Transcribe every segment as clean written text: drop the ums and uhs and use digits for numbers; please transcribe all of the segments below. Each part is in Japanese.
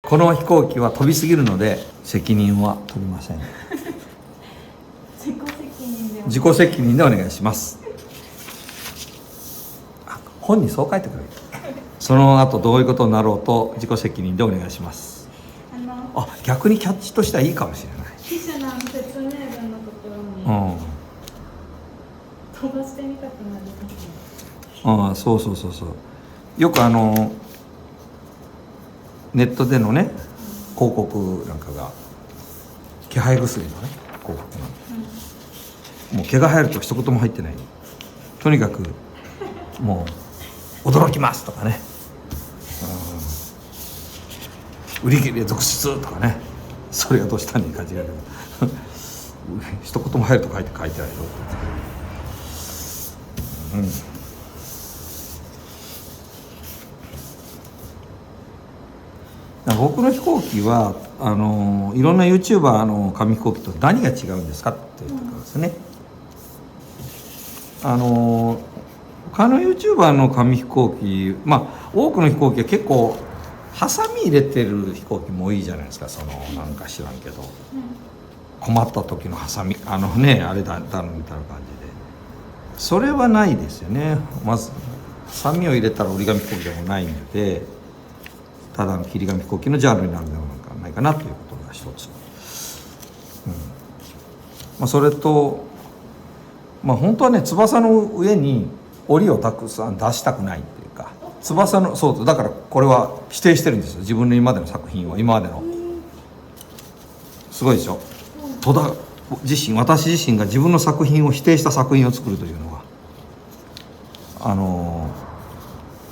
この飛行機は飛びすぎるので責任は取りません。自己責任でお願いします。本にそう書いてくれる。その後どういうことになろうと自己責任でお願いします。逆にキャッチとしてはいいかもしれない。記者の説明文のところに飛ばしてみたくなりますね。そうよくネットでのね広告なんかが気配薬のね広告なんで、もう毛が生えると一言も入ってない。とにかくもう驚きますとかね、売り切れ続出とかね、それがどうしたんに感じがあるけど一言も入ると書いてあるよ。僕の飛行機はいろんな YouTuber の紙飛行機と何が違うんですかっていうところですね。他の YouTuber の紙飛行機、多くの飛行機は結構ハサミ入れてる飛行機も多いじゃないですか。なんか知らんけど、困った時のハサミあれだみたいな感じで、それはないですよね。まずハサミを入れたら折り紙飛行機でもないので、ただの切り紙飛行機のジャンルになるのではないかなということが一つ、それと本当はね、翼の上に檻をたくさん出したくないっていうか、翼のだからこれは否定してるんですよ。自分の今までの作品を、今までのすごいでしょ。戸田私自身が自分の作品を否定した作品を作るというのは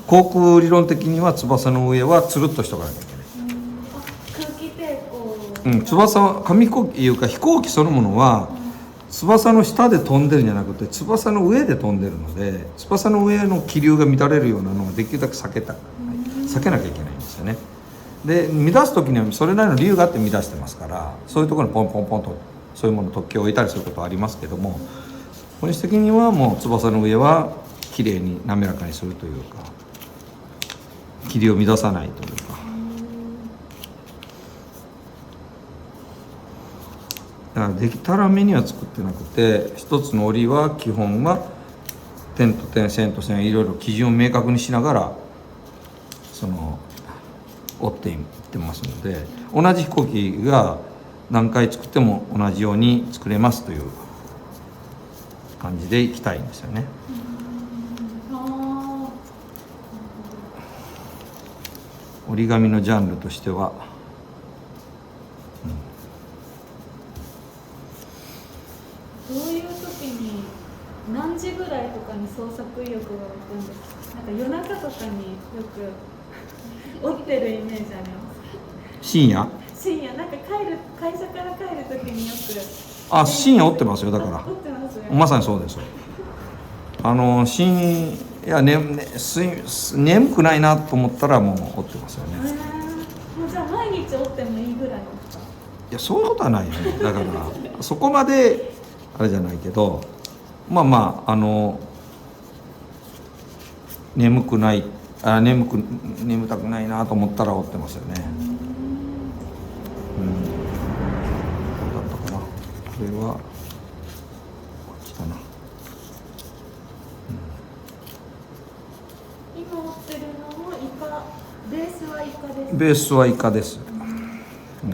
航空理論的には翼の上はつるっとしとかなきゃいけない。空気抵抗、翼は紙飛行機いうか飛行機そのものは、翼の下で飛んでるんじゃなくて翼の上で飛んでるので、翼の上の気流が乱れるようなのはできるだけ避けなきゃいけないんですよね。で乱す時にはそれなりの理由があって乱してますから、そういうところにポンポンポンとそういうもの突起を置いたりすることはありますけども、本質的にはもう翼の上はきれいに滑らかにするというか、霧を乱さないというか、だからできたらめには作ってなくて、一つの檻は基本は点と点線と線いろいろ基準を明確にしながら折っていってますので、同じ飛行機が何回作っても同じように作れますという感じでいきたいんですよね。折り紙のジャンルとしては、どういう時に何時ぐらいとかに創作意欲が湧くんですか？なんか夜中とかによく折ってるイメージあります。深夜なんか会社から帰る時によく。深夜折ってますよ。だから折ってますね。まさにそうです。深夜眠くないなと思ったらもう折ってますよね。もうじゃあ毎日折ってもいいぐらいですか？いや、そういうことはないよね。だからそこまであれじゃないけど、眠たくないなと思ったら折ってますよね。どうだったかな。これはこっちかな。今折ってるのもイカ、ベースはイカです。ベースはイカです。やっ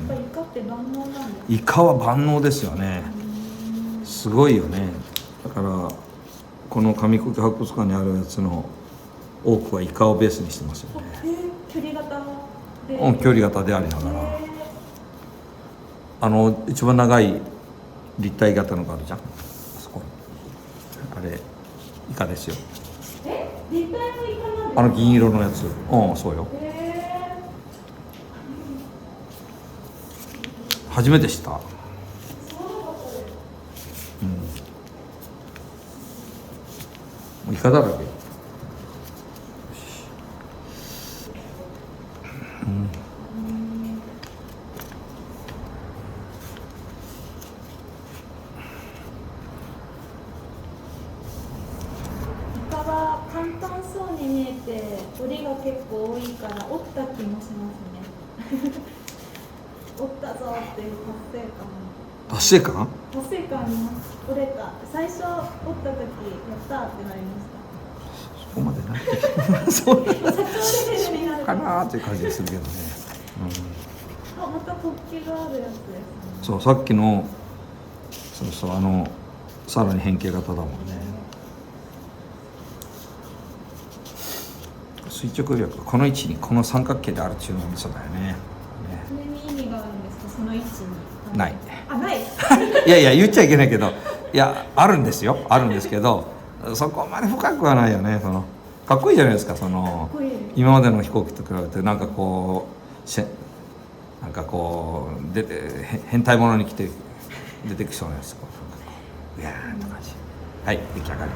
ぱりイカって万能なんですか？イカは万能ですよね。すごいよね。だからこの紙飛行機博物館にあるやつの多くはイカをベースにしてますよね。距離型で。距離型でありながら、一番長い立体型のがあるじゃん。あそこ。あれイカですよ。立体のイカなんですか？銀色のやつ。そうよ。初めて知った。イカだらけ。イカは簡単そうに見えて折りが結構多いから折った気もしますね。折ったぞっていう達成感達成感あります。折れた。最初折った時やったーってなりました。そこまでないそう社長レベルになるかなーっていう感じがするけどね、あ、また突起があるやつですね。そうさっきのそうさらに変形型だもんね。垂直力この位置にこの三角形であるっていうのがミソだよね。それに意味があるんですか、その位置に。ないあ、ないいやいや言っちゃいけないけど、いやあるんですよ、あるんですけど、そこまで深くはないよね。かっこいいじゃないですか。かっこいいです。今までの飛行機と比べてなんかこう出て変態者に来て出てきそうなやつ、うやーんな感じ。はい、出来上がり。